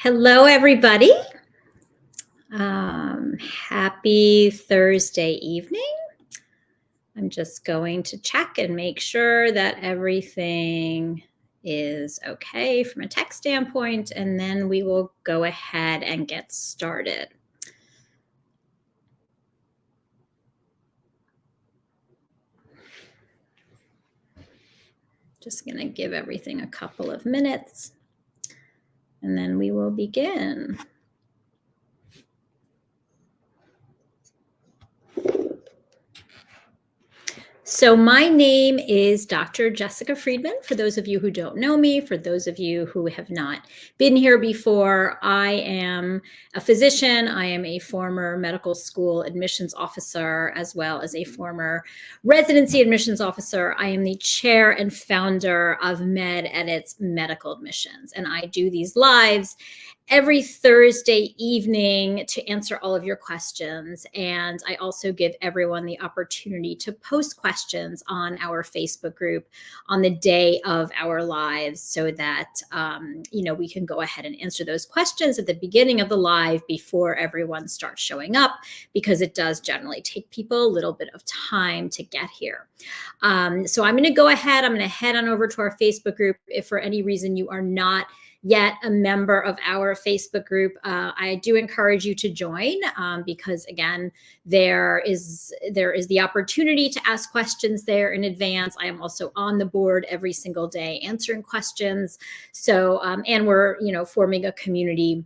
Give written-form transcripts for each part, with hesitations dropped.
Hello, everybody. Happy Thursday evening. I'm just going to check and make sure that everything is okay from a tech standpoint, and then we will go ahead and get started. Just going to give everything a couple of minutes, and then we will begin. So my name is Dr. Jessica Friedman. For those of you who don't know me, for those of you who have not been here before, I am a physician. I am a former medical school admissions officer, as well as a former residency admissions officer. I am the chair and founder of Med Edit's Medical Admissions, and I do these lives every Thursday evening to answer all of your questions. And I also give everyone the opportunity to post questions on our Facebook group on the day of our lives so that, we can go ahead and answer those questions at the beginning of the live before everyone starts showing up, because it does generally take people a little bit of time to get here. So I'm going to go ahead. I'm going to head on over to our Facebook group. If for any reason you are not yet a member of our Facebook group, I do encourage you to join because, again, there is the opportunity to ask questions there in advance. I am also on the board every single day answering questions. So, and we're, forming a community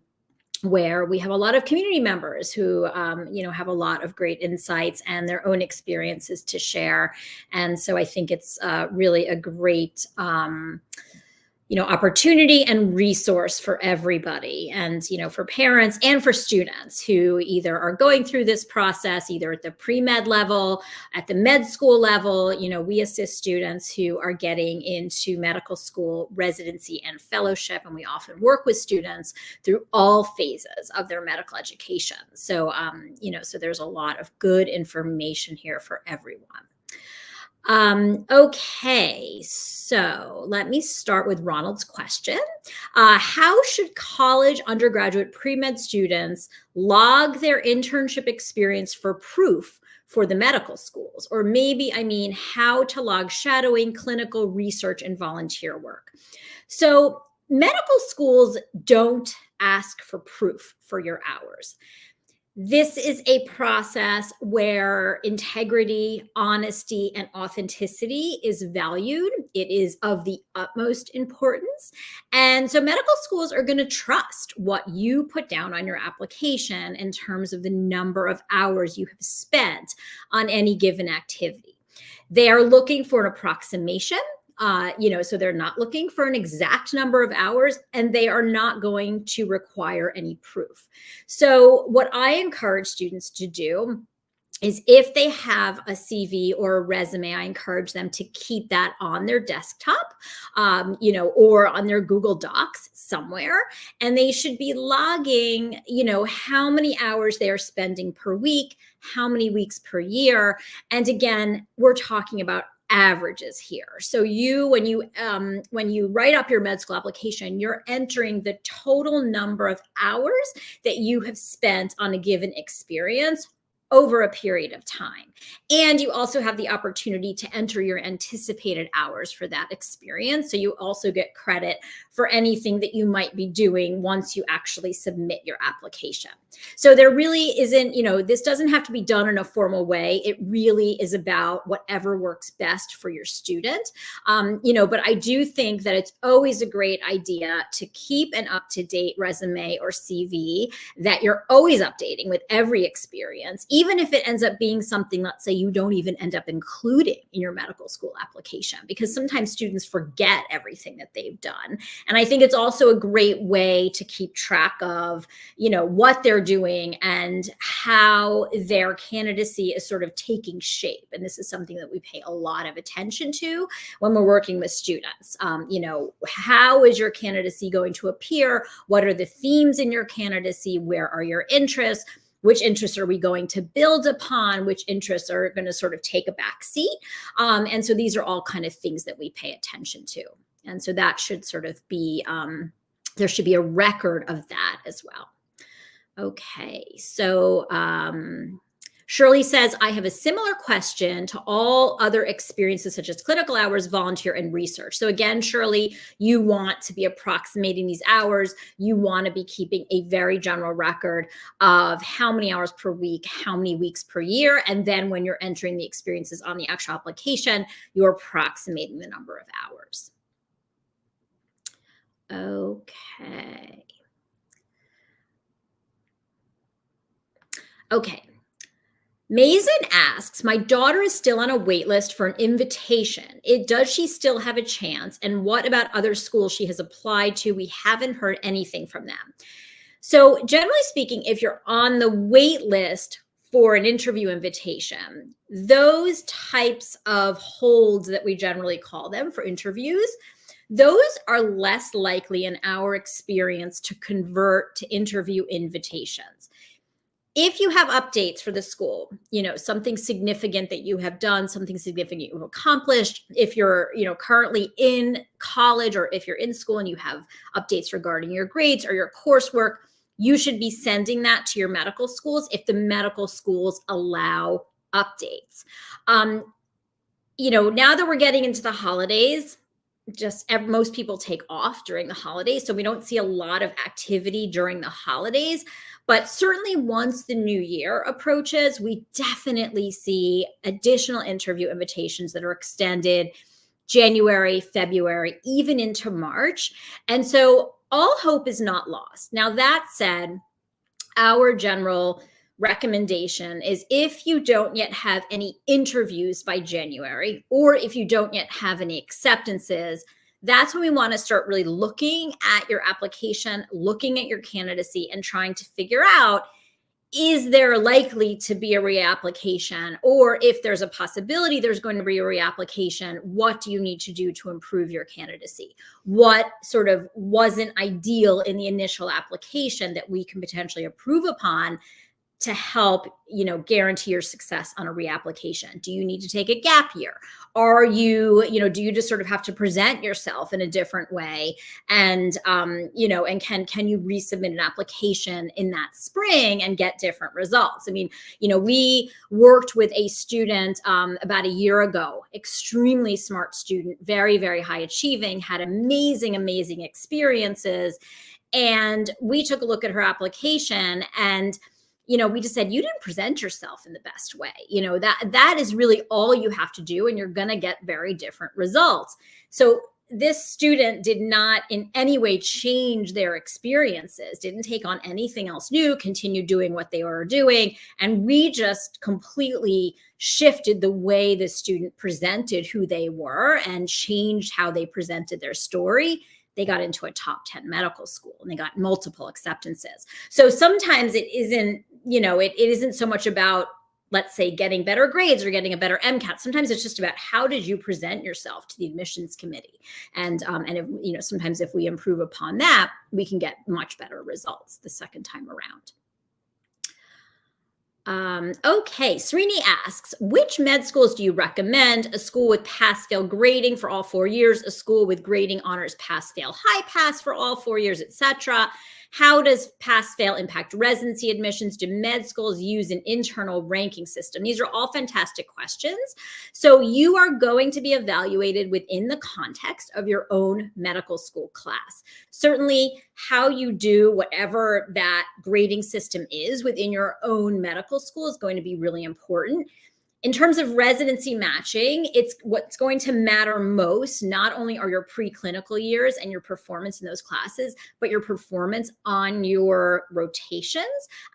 where we have a lot of community members who, have a lot of great insights and their own experiences to share. And so I think it's really a great opportunity and resource for everybody, and, for parents and for students who either are going through this process, either at the pre-med level, at the med school level. We assist students who are getting into medical school, residency, and fellowship, and we often work with students through all phases of their medical education. So, so there's a lot of good information here for everyone. Okay, so let me start with Ronald's question. How should college, undergraduate, pre-med students log their internship experience for proof for the medical schools? Or maybe, how to log shadowing, clinical research, and volunteer work. So medical schools don't ask for proof for your hours. This is a process where integrity, honesty, and authenticity is valued. It is of the utmost importance. And so medical schools are going to trust what you put down on your application in terms of the number of hours you have spent on any given activity. They are looking for an approximation. So they're not looking for an exact number of hours, and they are not going to require any proof. So what I encourage students to do is, if they have a CV or a resume, I encourage them to keep that on their desktop, or on their Google Docs somewhere. And they should be logging, how many hours they are spending per week, how many weeks per year. And again, we're talking about averages here. So when you write up your med school application, you're entering the total number of hours that you have spent on a given experience over a period of time. And you also have the opportunity to enter your anticipated hours for that experience. So you also get credit for anything that you might be doing once you actually submit your application. So there really isn't, this doesn't have to be done in a formal way. It really is about whatever works best for your student. But I do think that it's always a great idea to keep an up-to-date resume or CV that you're always updating with every experience, even if it ends up being something, let's say, you don't even end up including in your medical school application, because sometimes students forget everything that they've done. And I think it's also a great way to keep track of, what they're doing and how their candidacy is sort of taking shape. And this is something that we pay a lot of attention to when we're working with students. How is your candidacy going to appear? What are the themes in your candidacy? Where are your interests? Which interests are we going to build upon? Which interests are going to sort of take a back seat? And so these are all kind of things that we pay attention to. And so that should sort of be There should be a record of that as well. Okay, so Shirley says, I have a similar question to all other experiences such as clinical hours, volunteer, and research. So again, Shirley, you want to be approximating these hours. You want to be keeping a very general record of how many hours per week, how many weeks per year. And then when you're entering the experiences on the actual application, you're approximating the number of hours. Okay. Okay. Mason asks, my daughter is still on a wait list for an invitation. Does she still have a chance? And what about other schools she has applied to? We haven't heard anything from them. So generally speaking, if you're on the wait list for an interview invitation, those types of holds that we generally call them for interviews, those are less likely in our experience to convert to interview invitations. If you have updates for the school, something significant that you have done, something significant you've accomplished, if you're, currently in college or if you're in school and you have updates regarding your grades or your coursework, you should be sending that to your medical schools if the medical schools allow updates. Now that we're getting into the holidays, most people take off during the holidays. So we don't see a lot of activity during the holidays. But certainly once the new year approaches, we definitely see additional interview invitations that are extended January, February, even into March. And so all hope is not lost. Now, that said, our general recommendation is if you don't yet have any interviews by January, or if you don't yet have any acceptances, that's when we want to start really looking at your application, looking at your candidacy, and trying to figure out, is there likely to be a reapplication? Or if there's a possibility there's going to be a reapplication, what do you need to do to improve your candidacy? What sort of wasn't ideal in the initial application that we can potentially improve upon to help, guarantee your success on a reapplication? Do you need to take a gap year? Are you, do you just sort of have to present yourself in a different way? And, and can you resubmit an application in that spring and get different results? I mean, we worked with a student about a year ago, extremely smart student, very, very high achieving, had amazing, amazing experiences. And we took a look at her application and we just said, you didn't present yourself in the best way. That is really all you have to do, and you're going to get very different results. So this student did not in any way change their experiences, didn't take on anything else new, continued doing what they were doing. And we just completely shifted the way the student presented who they were and changed how they presented their story. They got into a top 10 medical school and they got multiple acceptances. So sometimes it isn't, it isn't so much about, let's say, getting better grades or getting a better MCAT. Sometimes it's just about how did you present yourself to the admissions committee? And if, sometimes if we improve upon that, we can get much better results the second time around. Okay, Srini asks, which med schools do you recommend? A school with pass-fail grading for all 4 years, a school with grading honors pass-fail high pass for all 4 years, etc. How does pass-fail impact residency admissions? Do med schools use an internal ranking system? These are all fantastic questions. So you are going to be evaluated within the context of your own medical school class. Certainly, how you do whatever that grading system is within your own medical school is going to be really important. In terms of residency matching, it's what's going to matter most. Not only are your preclinical years and your performance in those classes, but your performance on your rotations,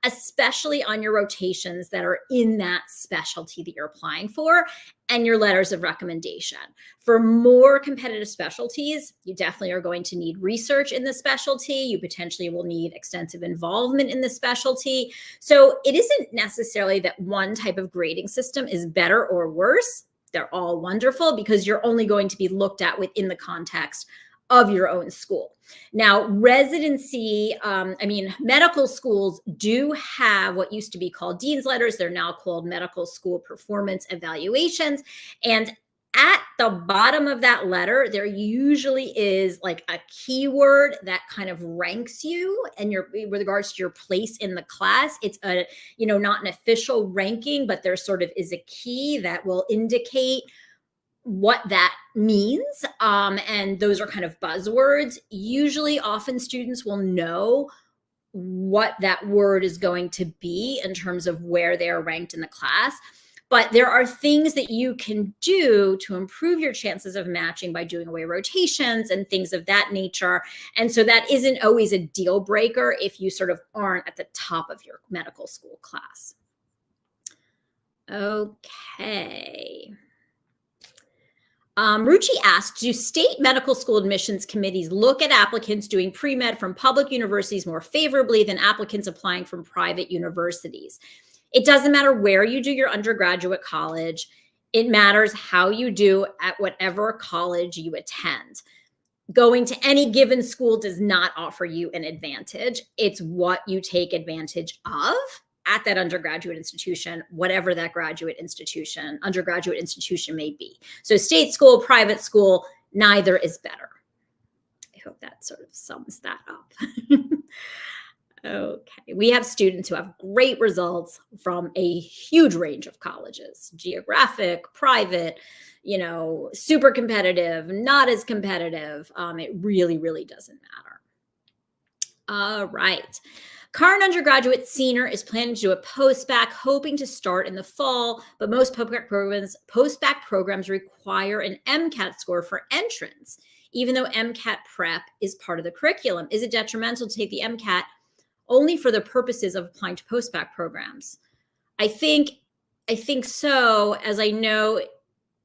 especially on your rotations that are in that specialty that you're applying for, and your letters of recommendation. For more competitive specialties, you definitely are going to need research in the specialty. You potentially will need extensive involvement in the specialty. So it isn't necessarily that one type of grading system is better or worse. They're all wonderful because you're only going to be looked at within the context of your own school. Now, residency, medical schools do have what used to be called dean's letters. They're now called medical school performance evaluations. And at the bottom of that letter, there usually is like a keyword that kind of ranks you and your with regards to your place in the class. It's a, not an official ranking, but there sort of is a key that will indicate what that means. And those are kind of buzzwords. Usually, often students will know what that word is going to be in terms of where they are ranked in the class. But there are things that you can do to improve your chances of matching by doing away rotations and things of that nature. And so that isn't always a deal breaker if you sort of aren't at the top of your medical school class. Okay. Ruchi asks, do state medical school admissions committees look at applicants doing pre-med from public universities more favorably than applicants applying from private universities? It doesn't matter where you do your undergraduate college. It matters how you do at whatever college you attend. Going to any given school does not offer you an advantage. It's what you take advantage of at that undergraduate institution, whatever that undergraduate institution may be. So state school, private school, neither is better. I hope that sort of sums that up. Okay, we have students who have great results from a huge range of colleges, geographic, private, super competitive, not as competitive. It really, really doesn't matter. All right. Current undergraduate senior is planning to do a post-bac, hoping to start in the fall, but most post-bac programs require an MCAT score for entrance, even though MCAT prep is part of the curriculum. Is it detrimental to take the MCAT only for the purposes of applying to post-bac programs? I think so, as I know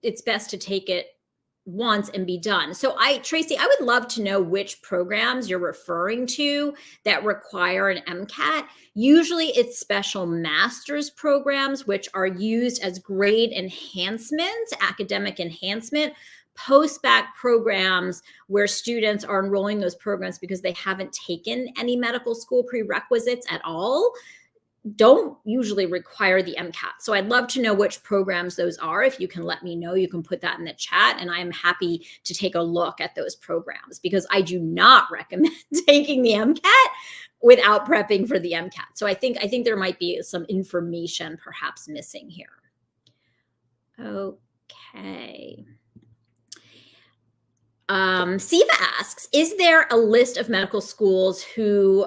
it's best to take it once and be done. So Tracy, I would love to know which programs you're referring to that require an MCAT. Usually it's special master's programs, which are used as grade enhancement, academic enhancement. Post-bac programs where students are enrolling those programs because they haven't taken any medical school prerequisites at all don't usually require the MCAT. So I'd love to know which programs those are. If you can let me know, you can put that in the chat, and I'm happy to take a look at those programs because I do not recommend taking the MCAT without prepping for the MCAT. So I think there might be some information perhaps missing here. Okay. Siva asks, is there a list of medical schools who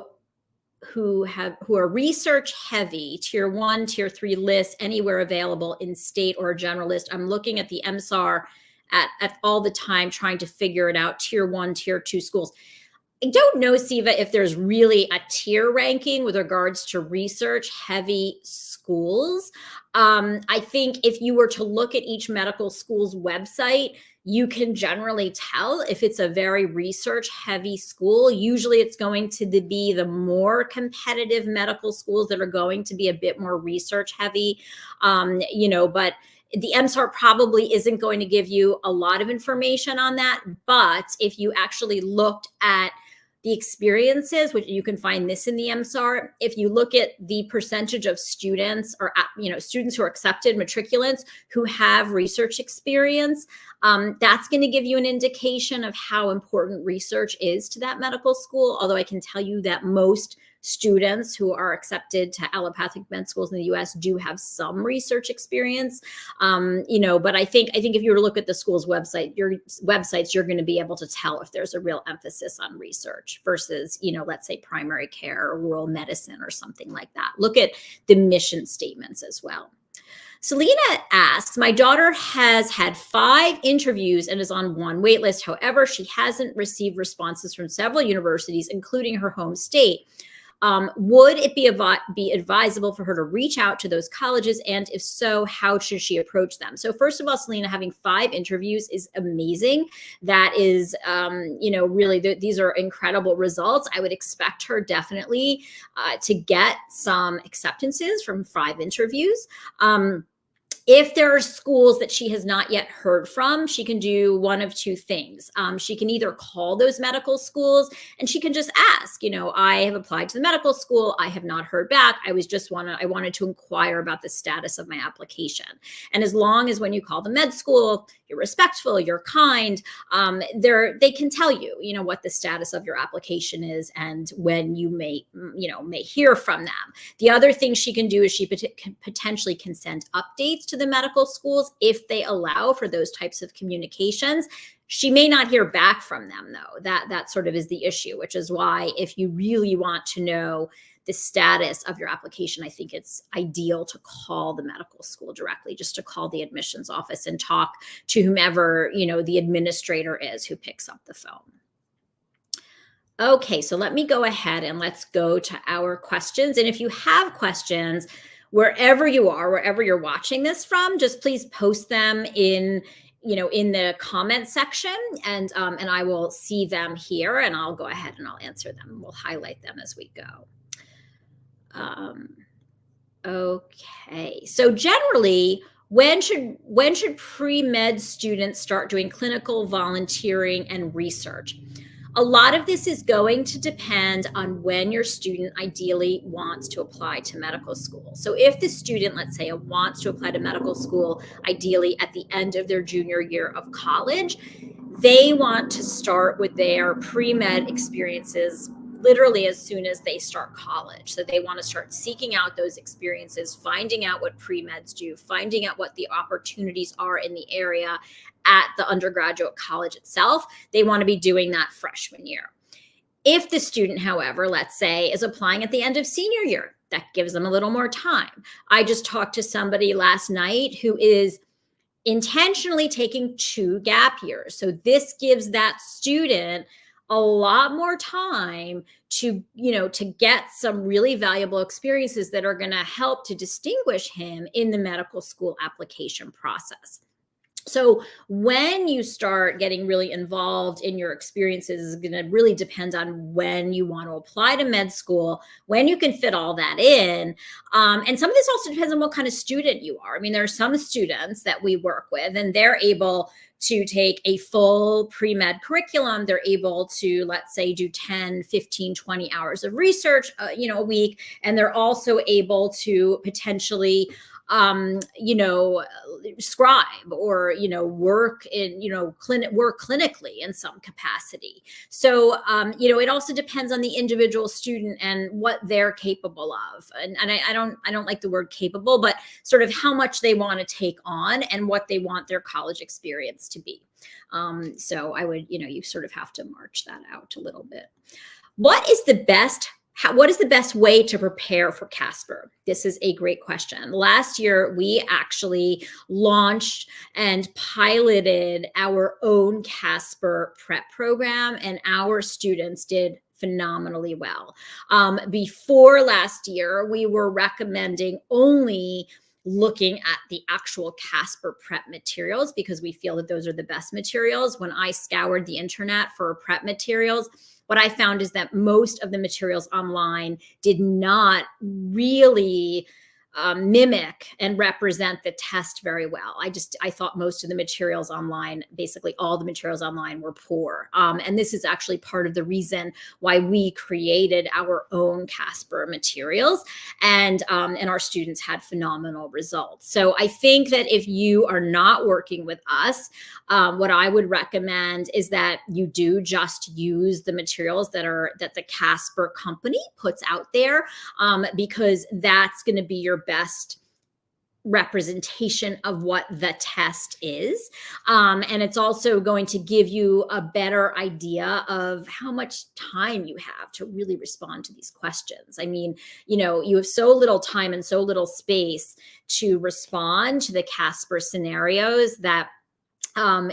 are research heavy, tier 1, tier 3 lists anywhere available in state or a general list? I'm looking at the MSAR at all the time, trying to figure it out, tier 1, tier 2 schools. I don't know, Siva, if there's really a tier ranking with regards to research heavy schools. I think if you were to look at each medical school's website, you can generally tell if it's a very research heavy school. Usually it's going to be the more competitive medical schools that are going to be a bit more research heavy, but the MSAR probably isn't going to give you a lot of information on that. But if you actually looked at the experiences, which you can find this in the MSAR, if you look at the percentage of students or, students who are accepted, matriculants who have research experience, that's going to give you an indication of how important research is to that medical school. Although I can tell you that most students who are accepted to allopathic med schools in the US do have some research experience. But I think if you were to look at the school's websites, you're going to be able to tell if there's a real emphasis on research versus, let's say primary care or rural medicine or something like that. Look at the mission statements as well. Selena asks, my daughter has had 5 interviews and is on one wait list. However, she hasn't received responses from several universities, including her home state. Would it be advisable for her to reach out to those colleges? And if so, how should she approach them? So first of all, Selena, having 5 interviews is amazing. That is, really, these are incredible results. I would expect her definitely to get some acceptances from 5 interviews. If there are schools that she has not yet heard from, she can do one of two things. She can either call those medical schools and she can just ask, I have applied to the medical school. I have not heard back. I wanted to inquire about the status of my application. And as long as when you call the med school, you're respectful, you're kind, they can tell you, what the status of your application is and when you may hear from them. The other thing she can do is she potentially can send updates to the medical schools if they allow for those types of communications. She may not hear back from them, though. That sort of is the issue, which is why if you really want to know the status of your application, I think it's ideal to call the medical school directly, just to call the admissions office and talk to whomever, the administrator is who picks up the phone. Okay, so let me go ahead and let's go to our questions. And if you have questions, wherever you are, wherever you're watching this from, just please post them in the comment section, and I will see them here, and I'll go ahead and I'll answer them. We'll highlight them as we go. Okay, so generally, when should pre-med students start doing clinical volunteering and research? A lot of this is going to depend on when your student ideally wants to apply to medical school. So if the student, let's say, wants to apply to medical school, ideally at the end of their junior year of college, they want to start with their pre-med experiences literally as soon as they start college. So they want to start seeking out those experiences, finding out what pre-meds do, finding out what the opportunities are in the area at the undergraduate college itself. They want to be doing that freshman year. If the student, however, let's say, is applying at the end of senior year, that gives them a little more time. I just talked to somebody last night who is intentionally taking 2 gap years. So this gives that student a lot more time to get some really valuable experiences that are going to help to distinguish him in the medical school application process. So when you start getting really involved in your experiences is going to really depend on when you want to apply to med school, when you can fit all that in. And some of this also depends on what kind of student you are. I mean, there are some students that we work with and they're able to take a full pre-med curriculum. They're able to, let's say, do 10, 15, 20 hours of research, a week. And they're also able to potentially scribe or, work in, work clinically in some capacity. So, it also depends on the individual student and what they're capable of. And I don't like the word capable, but sort of how much they want to take on and what they want their college experience to be. So I would, you sort of have to march that out a little bit. What is the best way to prepare for Casper? This is a great question. Last year, we actually launched and piloted our own Casper prep program, and our students did phenomenally well. Before last year, we were recommending only looking at the actual Casper prep materials because we feel that those are the best materials. When I scoured the internet for prep materials, what I found is that most of the materials online did not really mimic and represent the test very well. I thought most of the materials online, basically all the materials online, were poor. And this is actually part of the reason why we created our own Casper materials, and our students had phenomenal results. So I think that if you are not working with us, what I would recommend is that you do just use the materials that the Casper company puts out there, because that's going to be your best representation of what the test is. And it's also going to give you a better idea of how much time you have to really respond to these questions. I mean, you have so little time and so little space to respond to the Casper scenarios that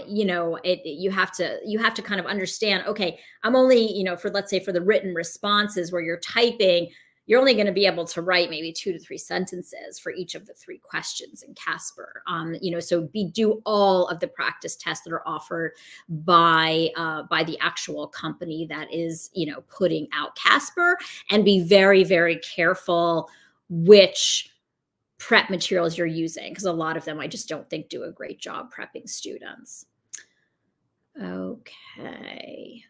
you have to kind of understand, okay, I'm only, let's say for the written responses where you're typing, you're only going to be able to write maybe 2 to 3 sentences for each of the 3 questions in Casper. So do all of the practice tests that are offered by the actual company that is, putting out Casper, and be very, very careful which prep materials you're using, because a lot of them I just don't think do a great job prepping students. Okay.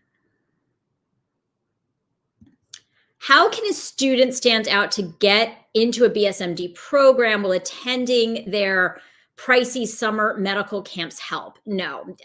How can a student stand out to get into a BSMD program while attending their pricey summer medical camps help? No.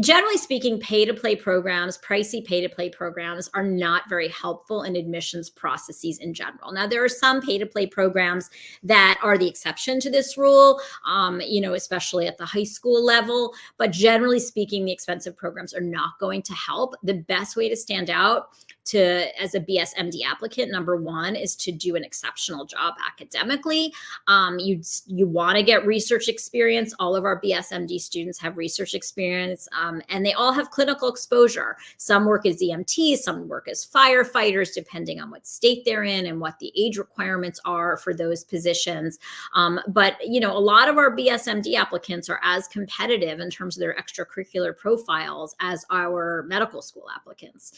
Generally speaking, pay to play programs, pricey pay to play programs are not very helpful in admissions processes in general. Now, there are some pay to play programs that are the exception to this rule, especially at the high school level. But generally speaking, the expensive programs are not going to help. The best way to stand out as a BSMD applicant, number one, is to do an exceptional job academically. You want to get research experience. All of our BSMD students have research experience, and they all have clinical exposure. Some work as EMTs, some work as firefighters, depending on what state they're in and what the age requirements are for those positions. But a lot of our BSMD applicants are as competitive in terms of their extracurricular profiles as our medical school applicants.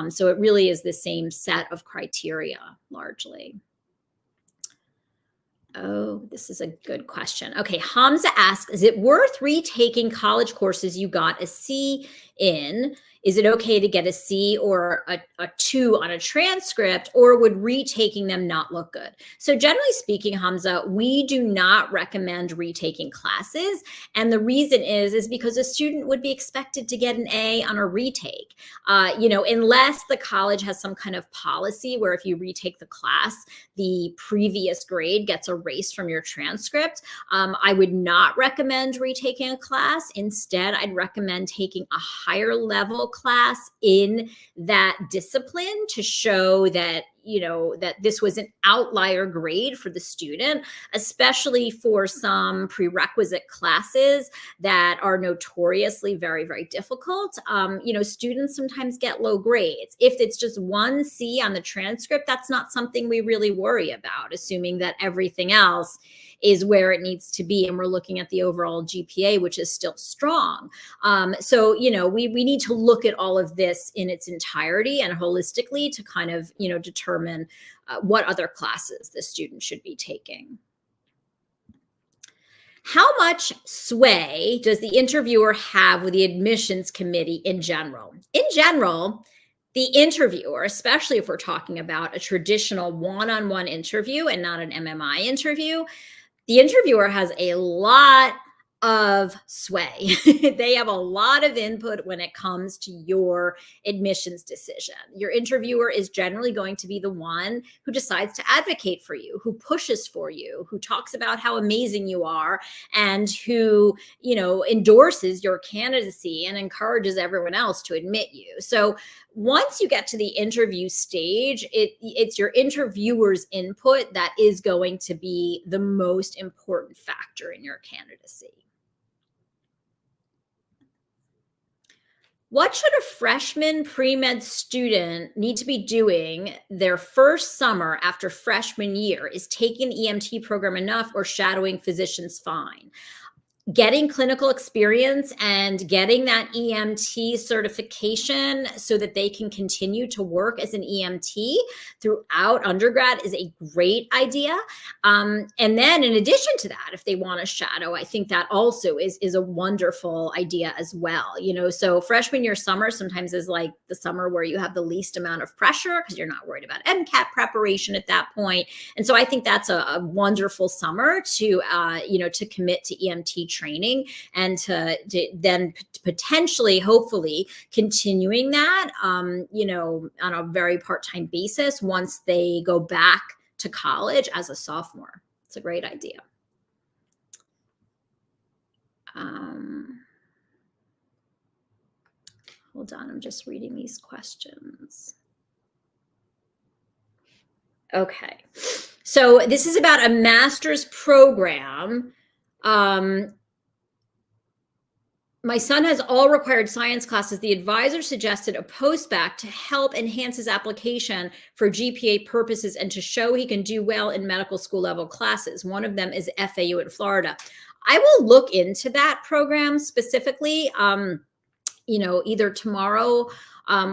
So it really is the same set of criteria largely. Oh, this is a good question. Okay, Hamza asks, is it worth retaking college courses you got a C in? Is it okay to get a C or a 2 on a transcript, or would retaking them not look good? So generally speaking, Hamza, we do not recommend retaking classes. And the reason is because a student would be expected to get an A on a retake. Unless the college has some kind of policy where if you retake the class, the previous grade gets erased from your transcript. I would not recommend retaking a class. Instead, I'd recommend taking a higher level class in that discipline to show that that this was an outlier grade for the student, especially for some prerequisite classes that are notoriously very, very difficult. Students sometimes get low grades. If it's just 1 C on the transcript, that's not something we really worry about, assuming that everything else is where it needs to be. And we're looking at the overall GPA, which is still strong. So we need to look at all of this in its entirety and holistically to kind of, determine what other classes the student should be taking. How much sway does the interviewer have with the admissions committee in general? In general, the interviewer, especially if we're talking about a traditional one-on-one interview and not an MMI interview, the interviewer has a lot of sway. They have a lot of input when it comes to your admissions decision. Your interviewer is generally going to be the one who decides to advocate for you, who pushes for you, who talks about how amazing you are, and who, endorses your candidacy and encourages everyone else to admit you. So once you get to the interview stage, it's your interviewer's input that is going to be the most important factor in your candidacy. What should a freshman pre-med student need to be doing their first summer after freshman year? Is taking the EMT program enough, or shadowing physicians fine? Getting clinical experience and getting that EMT certification so that they can continue to work as an EMT throughout undergrad is a great idea. And then in addition to that, if they want to shadow, I think that also is a wonderful idea as well. So freshman year summer sometimes is like the summer where you have the least amount of pressure because you're not worried about MCAT preparation at that point. And so I think that's a wonderful summer to, to commit to EMT training and to then potentially, hopefully, continuing that, on a very part-time basis once they go back to college as a sophomore. It's a great idea. Hold on, I'm just reading these questions. Okay, so this is about a master's program. My son has all required science classes. The advisor suggested a postbac to help enhance his application for GPA purposes and to show he can do well in medical school level classes. One of them is FAU in Florida. I will look into that program specifically. either tomorrow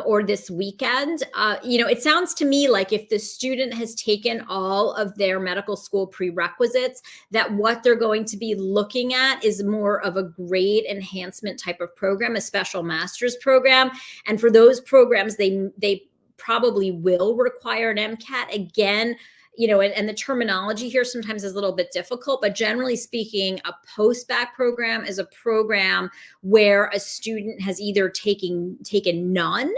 or this weekend. It sounds to me like if the student has taken all of their medical school prerequisites, that what they're going to be looking at is more of a grade enhancement type of program, a special master's program. And for those programs, they probably will require an MCAT. Again, and the terminology here sometimes is a little bit difficult, but generally speaking, a post-bac program is a program where a student has either taken none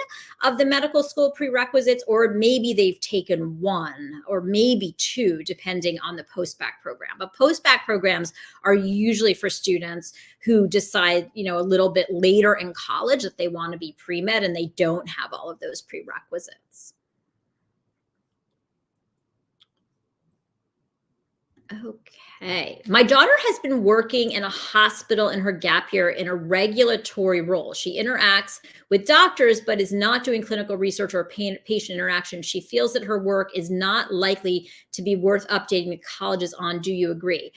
of the medical school prerequisites, or maybe they've taken one or maybe two, depending on the post-bac program. But post-bac programs are usually for students who decide, a little bit later in college that they want to be pre-med and they don't have all of those prerequisites. Okay. My daughter has been working in a hospital in her gap year in a regulatory role. She interacts with doctors, but is not doing clinical research or patient interaction. She feels that her work is not likely to be worth updating the colleges on. Do you agree?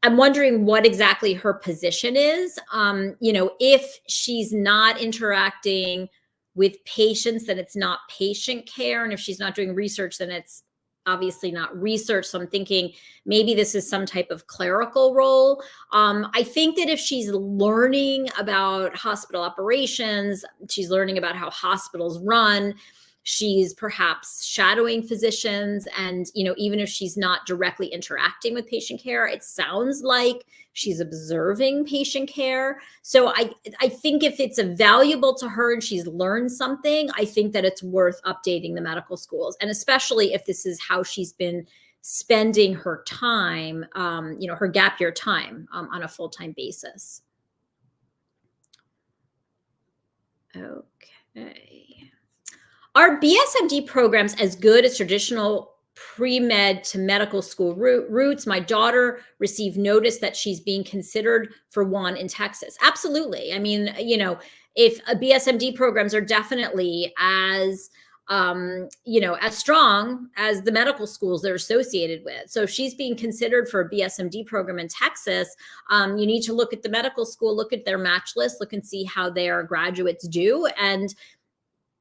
I'm wondering what exactly her position is. If she's not interacting with patients, then it's not patient care. And if she's not doing research, then it's obviously not research. So I'm thinking maybe this is some type of clerical role. I think that if she's learning about hospital operations, she's learning about how hospitals run, she's perhaps shadowing physicians, and even if she's not directly interacting with patient care, it sounds like she's observing patient care. So I think if it's valuable to her and she's learned something, I think that it's worth updating the medical schools, and especially if this is how she's been spending her time, her gap year time, on a full-time basis. Okay. Are BSMD programs as good as traditional pre-med to medical school routes? My daughter received notice that she's being considered for one in Texas. Absolutely. I mean, if BSMD programs are definitely as as strong as the medical schools they're associated with. So if she's being considered for a BSMD program in Texas, you need to look at the medical school, look at their match list, look and see how their graduates do. And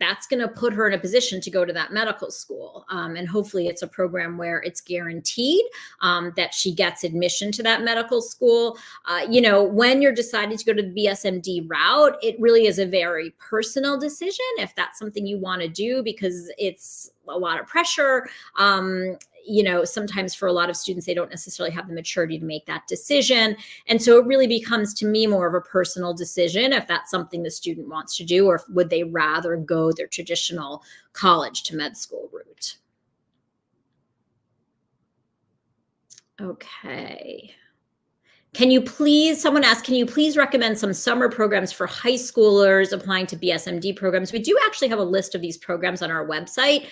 that's going to put her in a position to go to that medical school. And hopefully it's a program where it's guaranteed that she gets admission to that medical school. When you're deciding to go to the BSMD route, it really is a very personal decision if that's something you want to do, because it's a lot of pressure. Sometimes for a lot of students, they don't necessarily have the maturity to make that decision. And so it really becomes, to me, more of a personal decision if that's something the student wants to do, or would they rather go their traditional college to med school route. Okay. Someone asked, can you please recommend some summer programs for high schoolers applying to BSMD programs? We do actually have a list of these programs on our website,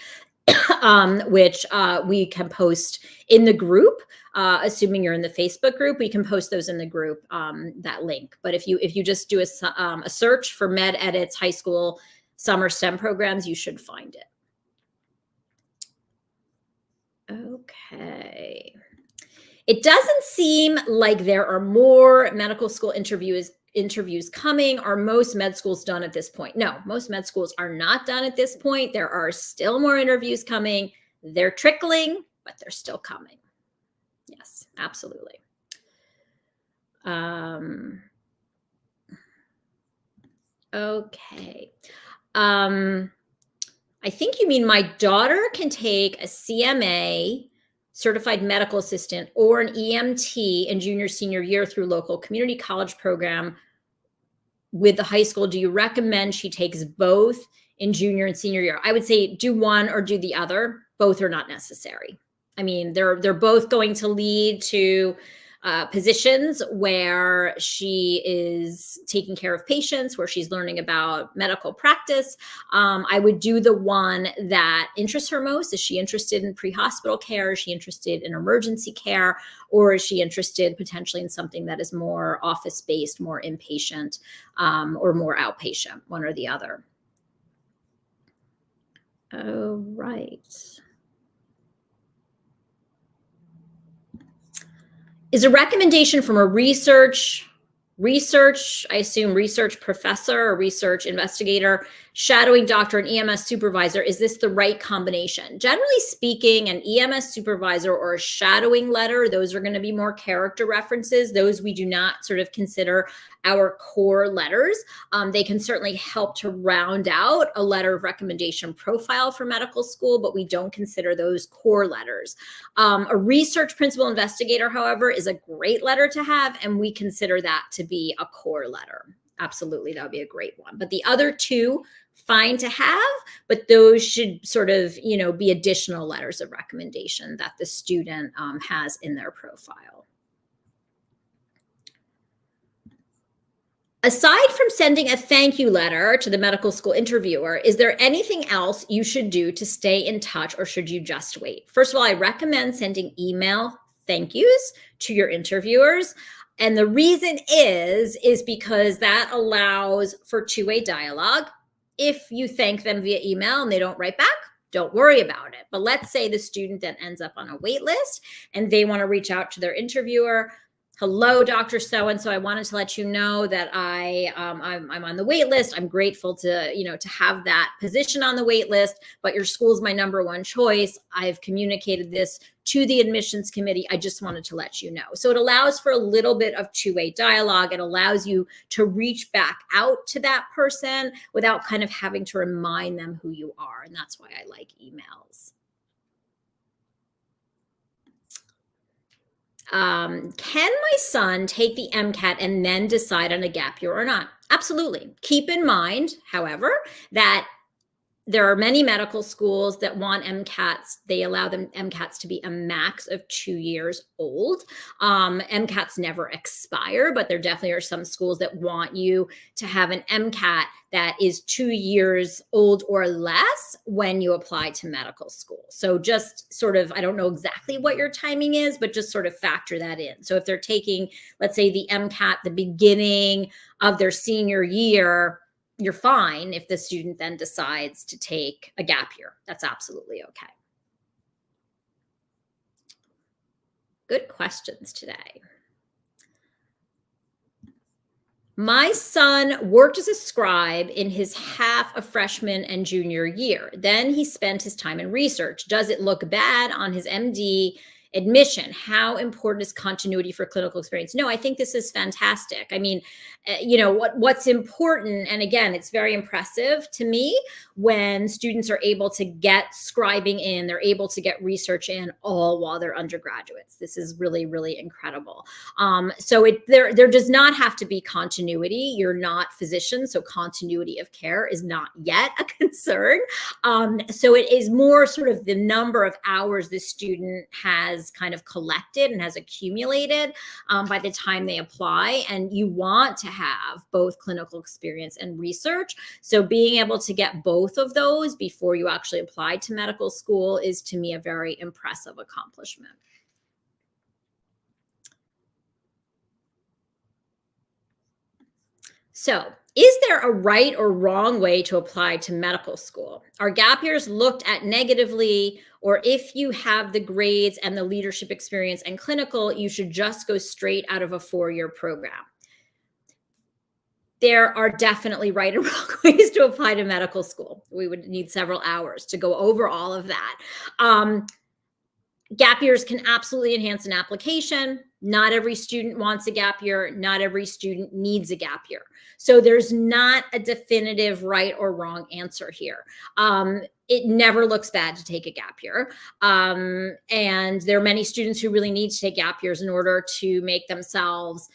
which we can post in the group. Assuming you're in the Facebook group, we can post those in the group, that link. But if you just do a search for Med Edits high school summer STEM programs, you should find it. Okay. It doesn't seem like there are more medical school interviews coming. Are most med schools done at this point? No, most med schools are not done at this point. There are still more interviews coming. They're trickling, but they're still coming. Yes, absolutely. Okay. I think you mean my daughter can take a CMA, certified medical assistant, or an EMT in junior, senior year through local community college program with the high school. Do you recommend she takes both in junior and senior year? I would say do one or do the other. Both are not necessary. I mean, they're both going to lead to positions where she is taking care of patients, where she's learning about medical practice. I would do the one that interests her most. Is she interested in pre-hospital care? Is she interested in emergency care? Or is she interested potentially in something that is more office-based, more inpatient, or more outpatient, one or the other? Oh, right. Is a recommendation from a research Research, I assume research professor or research investigator, shadowing doctor, and EMS supervisor. Is this the right combination? Generally speaking, an EMS supervisor or a shadowing letter, those are going to be more character references. Those we do not sort of consider our core letters. They can certainly help to round out a letter of recommendation profile for medical school, but we don't consider those core letters. A research principal investigator, however, is a great letter to have, and we consider that to be a core letter. Absolutely, that would be a great one. But the other two, fine to have, but those should sort of, be additional letters of recommendation that the student has in their profile. Aside from sending a thank you letter to the medical school interviewer, is there anything else you should do to stay in touch, or should you just wait? First of all, I recommend sending email thank yous to your interviewers. And the reason is because that allows for two-way dialogue. If you thank them via email and they don't write back, don't worry about it. But let's say the student then ends up on a wait list and they want to reach out to their interviewer. Hello, Dr. So-and-so. I wanted to let you know that I'm on the wait list. I'm grateful to have that position on the wait list, but your school's my number one choice. I've communicated this to the admissions committee. I just wanted to let you know. So it allows for a little bit of two-way dialogue. It allows you to reach back out to that person without kind of having to remind them who you are. And that's why I like emails. Can my son take the MCAT and then decide on a gap year or not? Absolutely. Keep in mind, however, that there are many medical schools that want MCATs. They allow them MCATs to be a max of 2 years old. MCATs never expire, but there definitely are some schools that want you to have an MCAT that is 2 years old or less when you apply to medical school. So just sort of, I don't know exactly what your timing is, but just sort of factor that in. So if they're taking, let's say, the MCAT the beginning of their senior year, you're fine if the student then decides to take a gap year. That's absolutely okay. Good questions today. My son worked as a scribe in his half of freshman and junior year. Then he spent his time in research. Does it look bad on his MD admission? How important is continuity for clinical experience? No, I think this is fantastic. I mean, what's important, and again, it's very impressive to me when students are able to get scribing in, they're able to get research in all while they're undergraduates. This is really, really incredible. So there does not have to be continuity. You're not physicians, so continuity of care is not yet a concern. So it is more sort of the number of hours the student has kind of collected and has accumulated by the time they apply. And you want to have both clinical experience and research. So being able to get both of those before you actually apply to medical school is, to me, a very impressive accomplishment. So, is there a right or wrong way to apply to medical school? Are gap years looked at negatively, or if you have the grades and the leadership experience and clinical, you should just go straight out of a 4-year program? There are definitely right and wrong ways to apply to medical school. We would need several hours to go over all of that. Gap years can absolutely enhance an application. Not every student wants a gap year. Not every student needs a gap year. So there's not a definitive right or wrong answer here. It never looks bad to take a gap year. And there are many students who really need to take gap years in order to make themselves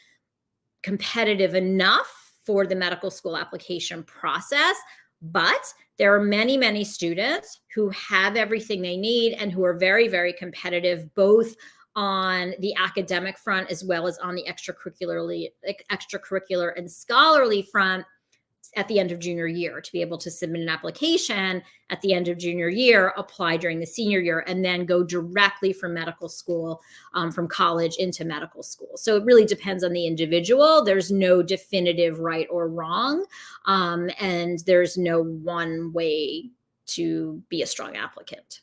competitive enough for the medical school application process. But there are many, many students who have everything they need and who are very, very competitive, both on the academic front as well as on the extracurricular and scholarly front at the end of junior year, to be able to submit an application at the end of junior year, apply during the senior year, and then go directly from medical school, from college into medical school. So it really depends on the individual. There's no definitive right or wrong, and there's no one way to be a strong applicant.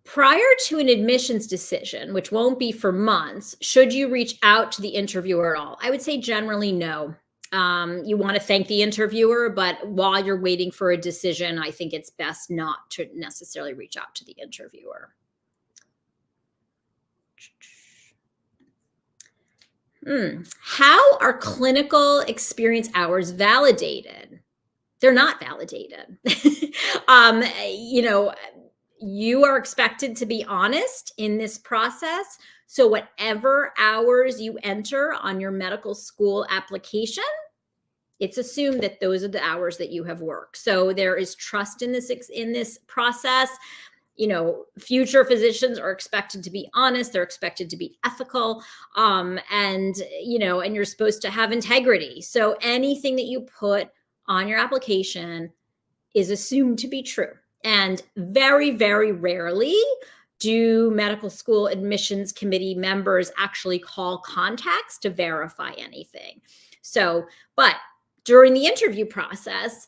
Prior to an admissions decision, which won't be for months, should you reach out to the interviewer at all? I would say generally no. You want to thank the interviewer, but while you're waiting for a decision, I think it's best not to necessarily reach out to the interviewer. How are clinical experience hours validated? They're not validated. um, you know, you are expected to be honest in this process. So, whatever hours you enter on your medical school application, it's assumed that those are the hours that you have worked. So, there is trust in this process. Future physicians are expected to be honest. They're expected to be ethical, and you're supposed to have integrity. So, anything that you put on your application is assumed to be true. And very, very rarely do medical school admissions committee members actually call contacts to verify anything. So, but during the interview process,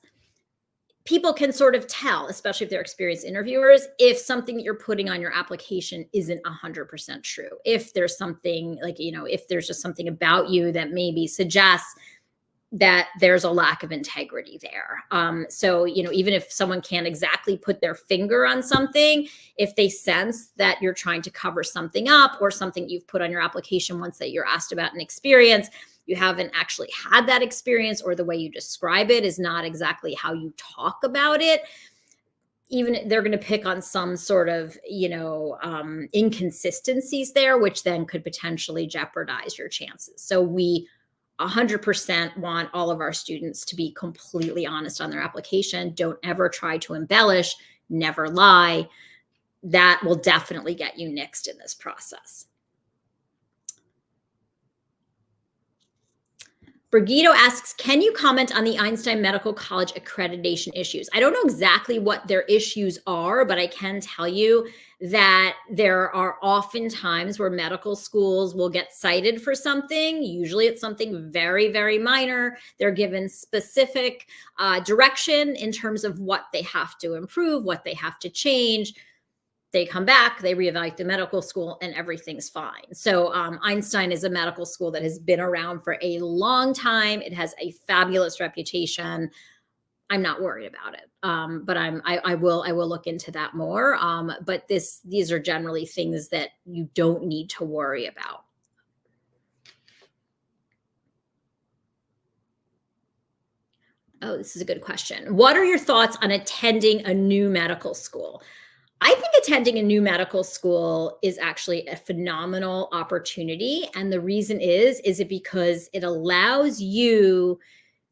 people can sort of tell, especially if they're experienced interviewers, if something that you're putting on your application isn't 100% true. If there's something if there's just something about you that maybe suggests that there's a lack of integrity there. So, even if someone can't exactly put their finger on something, if they sense that you're trying to cover something up or something you've put on your application once that you're asked about an experience, you haven't actually had that experience, or the way you describe it is not exactly how you talk about it, even they're going to pick on some sort of, inconsistencies there, which then could potentially jeopardize your chances. So we 100% want all of our students to be completely honest on their application. Don't ever try to embellish, never lie. That will definitely get you nixed in this process. Brigido asks, can you comment on the Einstein Medical College accreditation issues? I don't know exactly what their issues are, but I can tell you that there are often times where medical schools will get cited for something. Usually it's something very, very minor. They're given specific direction in terms of what they have to improve, what they have to change. They come back, they reevaluate the medical school, and everything's fine. So Einstein is a medical school that has been around for a long time. It has a fabulous reputation. I'm not worried about it, but I will look into that more. But these are generally things that you don't need to worry about. Oh, this is a good question. What are your thoughts on attending a new medical school? I think attending a new medical school is actually a phenomenal opportunity. And the reason is it because it allows you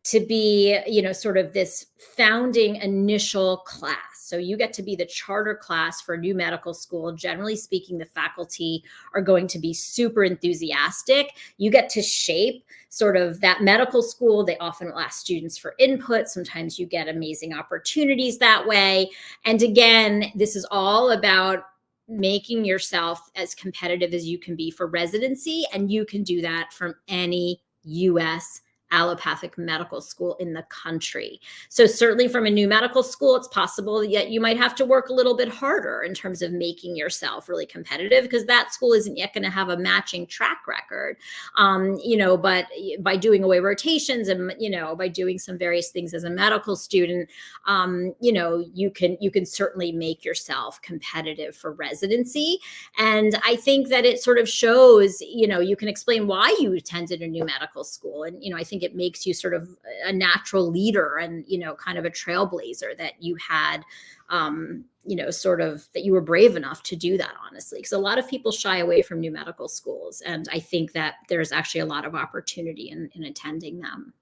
to be, sort of this founding initial class. So you get to be the charter class for a new medical school. Generally speaking, the faculty are going to be super enthusiastic. You get to shape sort of that medical school. They often will ask students for input. Sometimes you get amazing opportunities that way. And again, this is all about making yourself as competitive as you can be for residency. And you can do that from any U.S. allopathic medical school in the country. So certainly from a new medical school, it's possible that you might have to work a little bit harder in terms of making yourself really competitive, because that school isn't yet going to have a matching track record. But by doing away rotations and, by doing some various things as a medical student, you can certainly make yourself competitive for residency. And I think that it sort of shows, you can explain why you attended a new medical school. And, I think it makes you sort of a natural leader and, kind of a trailblazer that you had, sort of that you were brave enough to do that, honestly, because a lot of people shy away from new medical schools. And I think that there's actually a lot of opportunity in attending them.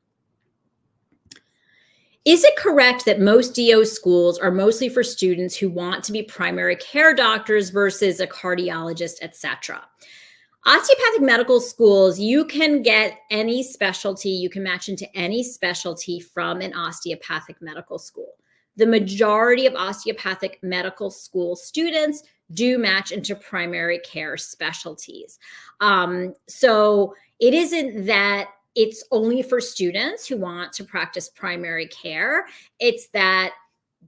Is it correct that most DO schools are mostly for students who want to be primary care doctors versus a cardiologist, etc.? Osteopathic medical schools, you can get any specialty, you can match into any specialty from an osteopathic medical school. The majority of osteopathic medical school students do match into primary care specialties. So it isn't that it's only for students who want to practice primary care. It's that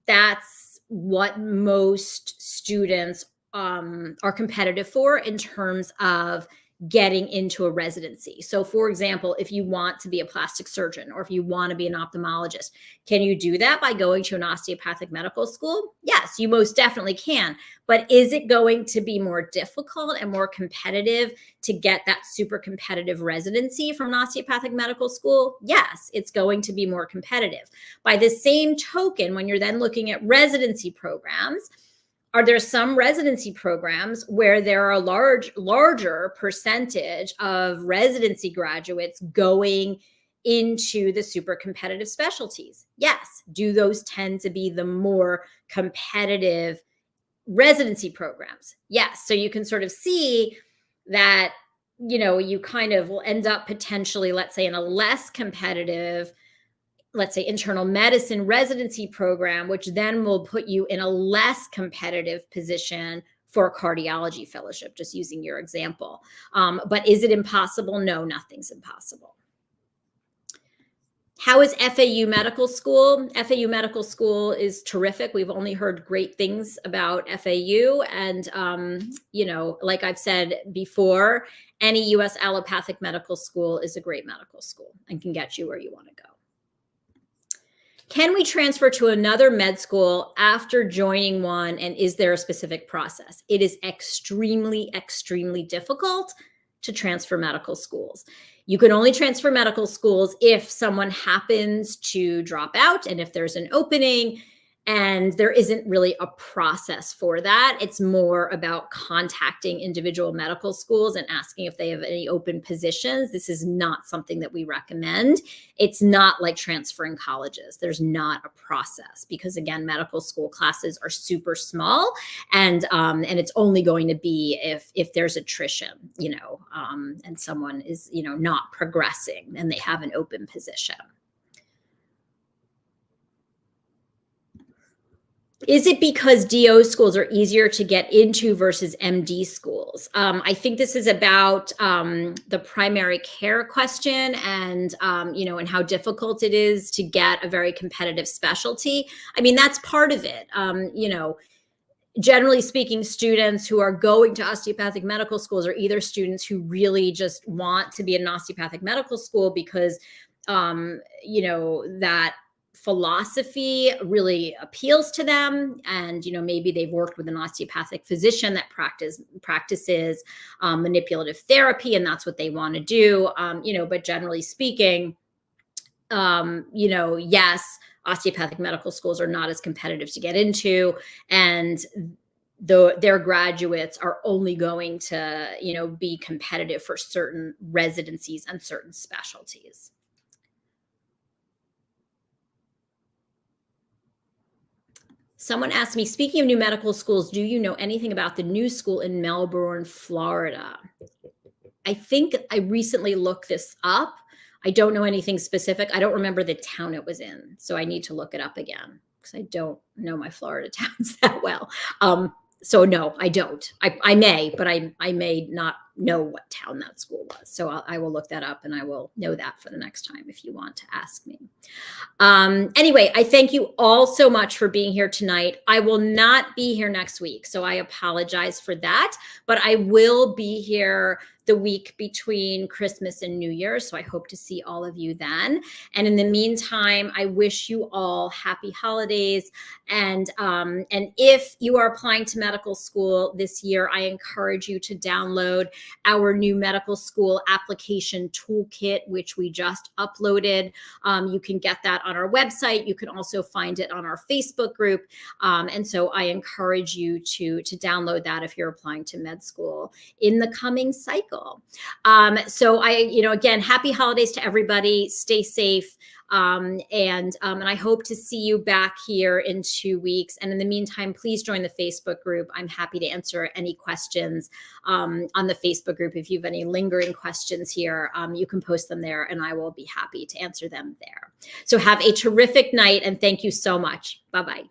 that's what most students are competitive for in terms of getting into a residency. So for example, if you want to be a plastic surgeon or if you want to be an ophthalmologist, can you do that by going to an osteopathic medical school? Yes, you most definitely can. But is it going to be more difficult and more competitive to get that super competitive residency from an osteopathic medical school? Yes, it's going to be more competitive. By the same token, when you're then looking at residency programs, are there some residency programs where there are a larger percentage of residency graduates going into the super competitive specialties? Yes. Do those tend to be the more competitive residency programs? Yes. So you can sort of see that, you kind of will end up potentially, let's say, in a less competitive, let's say, internal medicine residency program, which then will put you in a less competitive position for a cardiology fellowship, just using your example. But is it impossible? No, nothing's impossible. How is FAU Medical School? FAU Medical School is terrific. We've only heard great things about FAU. And, like I've said before, any US allopathic medical school is a great medical school and can get you where you want to go. Can we transfer to another med school after joining one? And is there a specific process? It is extremely, extremely difficult to transfer medical schools. You can only transfer medical schools if someone happens to drop out and if there's an opening, and there isn't really a process for that. It's more about contacting individual medical schools and asking if they have any open positions. This is not something that we recommend. It's not like transferring colleges. There's not a process because, again, medical school classes are super small, and it's only going to be if there's attrition, and someone is, not progressing and they have an open position. Is it because DO schools are easier to get into versus MD schools? I think this is about the primary care question and, and how difficult it is to get a very competitive specialty. I mean, that's part of it. Generally speaking, students who are going to osteopathic medical schools are either students who really just want to be in an osteopathic medical school because, that philosophy really appeals to them, and maybe they've worked with an osteopathic physician that practices manipulative therapy, and that's what they want to do. But generally speaking, yes, osteopathic medical schools are not as competitive to get into, and their graduates are only going to be competitive for certain residencies and certain specialties. Someone asked me, speaking of new medical schools, do you know anything about the new school in Melbourne, Florida? I think I recently looked this up. I don't know anything specific. I don't remember the town it was in, so I need to look it up again because I don't know my Florida towns that well. So no, I don't. I may, but I may not know what town that school was. So I will look that up and I will know that for the next time if you want to ask me. Anyway, I thank you all so much for being here tonight. I will not be here next week, so I apologize for that, but I will be here the week between Christmas and New Year. So I hope to see all of you then. And in the meantime, I wish you all happy holidays. And if you are applying to medical school this year, I encourage you to download our new medical school application toolkit, which we just uploaded. You can get that on our website. You can also find it on our Facebook group. And so I encourage you to download that if you're applying to med school in the coming cycle. So again, happy holidays to everybody. Stay safe. And I hope to see you back here in 2 weeks. And in the meantime, please join the Facebook group. I'm happy to answer any questions on the Facebook group. If you have any lingering questions here, you can post them there and I will be happy to answer them there. So have a terrific night and thank you so much. Bye-bye.